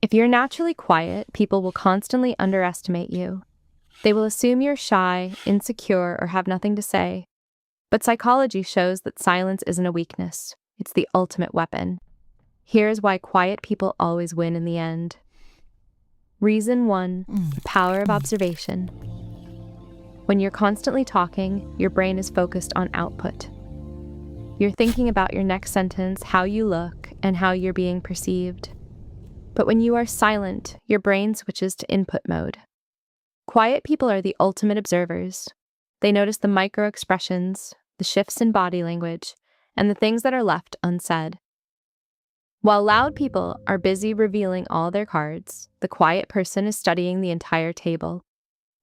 If you're naturally quiet, people will constantly underestimate you. They will assume you're shy, insecure, or have nothing to say. But psychology shows that silence isn't a weakness. It's the ultimate weapon. Here's why quiet people always win in the end. Reason 1, the power of observation. When you're constantly talking, your brain is focused on output. You're thinking about your next sentence, how you look, and how you're being perceived. But when you are silent, your brain switches to input mode. Quiet people are the ultimate observers. They notice the micro expressions, the shifts in body language, and the things that are left unsaid. While loud people are busy revealing all their cards, the quiet person is studying the entire table.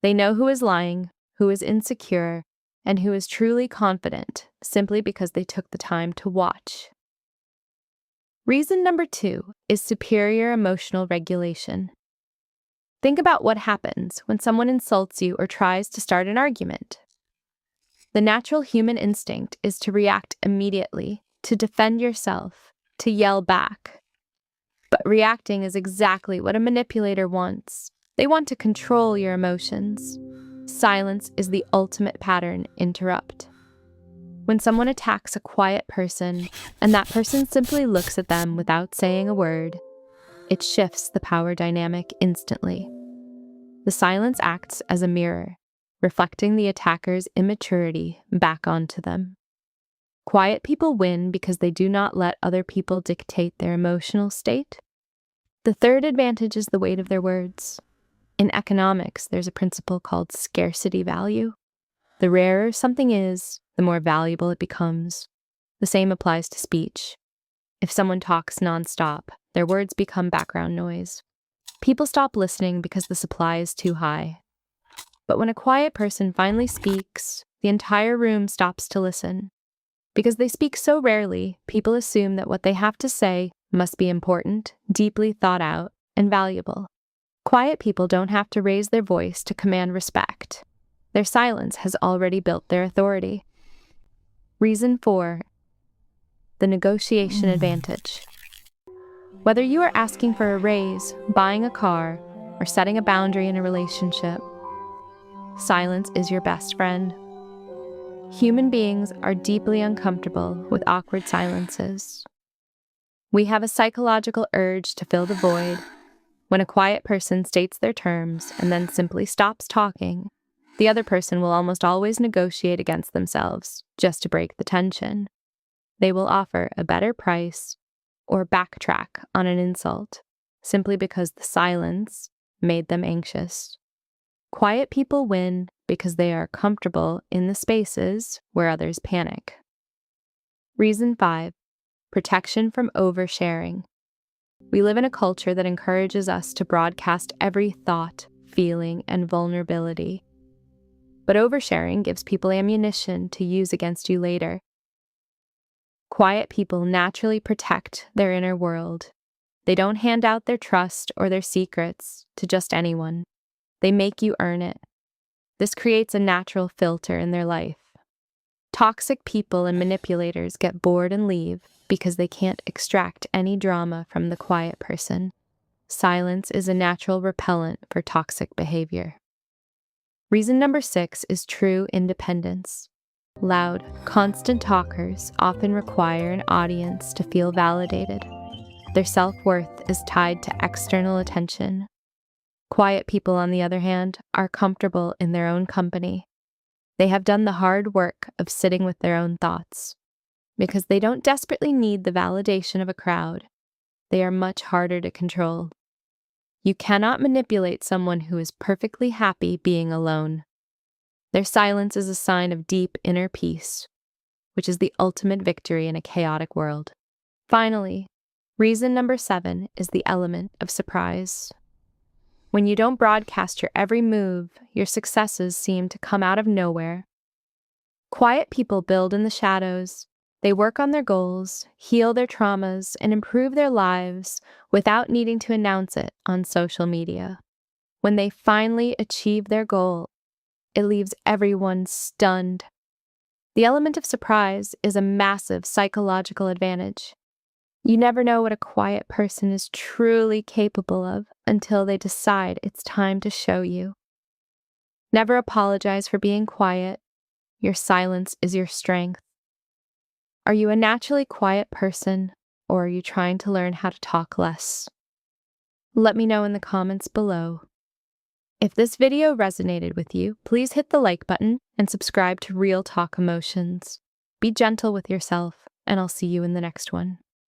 They know who is lying, who is insecure, and who is truly confident, simply because they took the time to watch. Reason number 2 is superior emotional regulation. Think about what happens when someone insults you or tries to start an argument. The natural human instinct is to react immediately, to defend yourself, to yell back. But reacting is exactly what a manipulator wants. They want to control your emotions. Silence is the ultimate pattern interrupt. When someone attacks a quiet person, and that person simply looks at them without saying a word, it shifts the power dynamic instantly. The silence acts as a mirror, reflecting the attacker's immaturity back onto them. Quiet people win because they do not let other people dictate their emotional state. The third advantage is the weight of their words. In economics, there's a principle called scarcity value. The rarer something is, the more valuable it becomes. The same applies to speech. If someone talks nonstop, their words become background noise. People stop listening because the supply is too high. But when a quiet person finally speaks, the entire room stops to listen. Because they speak so rarely, people assume that what they have to say must be important, deeply thought out, and valuable. Quiet people don't have to raise their voice to command respect. Their silence has already built their authority. Reason 4, the negotiation advantage. Whether you are asking for a raise, buying a car, or setting a boundary in a relationship, silence is your best friend. Human beings are deeply uncomfortable with awkward silences. We have a psychological urge to fill the void. When a quiet person states their terms and then simply stops talking, the other person will almost always negotiate against themselves just to break the tension. They will offer a better price or backtrack on an insult simply because the silence made them anxious. Quiet people win because they are comfortable in the spaces where others panic. Reason 5, protection from oversharing. We live in a culture that encourages us to broadcast every thought, feeling, and vulnerability. But oversharing gives people ammunition to use against you later. Quiet people naturally protect their inner world. They don't hand out their trust or their secrets to just anyone. They make you earn it. This creates a natural filter in their life. Toxic people and manipulators get bored and leave because they can't extract any drama from the quiet person. Silence is a natural repellent for toxic behavior. Reason number 6 is true independence. Loud, constant talkers often require an audience to feel validated. Their self-worth is tied to external attention. Quiet people, on the other hand, are comfortable in their own company. They have done the hard work of sitting with their own thoughts. Because they don't desperately need the validation of a crowd, they are much harder to control. You cannot manipulate someone who is perfectly happy being alone. Their silence is a sign of deep inner peace, which is the ultimate victory in a chaotic world. Finally, reason number 7 is the element of surprise. When you don't broadcast your every move, your successes seem to come out of nowhere. Quiet people build in the shadows. They work on their goals, heal their traumas, and improve their lives without needing to announce it on social media. When they finally achieve their goal, it leaves everyone stunned. The element of surprise is a massive psychological advantage. You never know what a quiet person is truly capable of until they decide it's time to show you. Never apologize for being quiet. Your silence is your strength. Are you a naturally quiet person, or are you trying to learn how to talk less? Let me know in the comments below. If this video resonated with you, please hit the like button and subscribe to Real Talk Emotions. Be gentle with yourself, and I'll see you in the next one.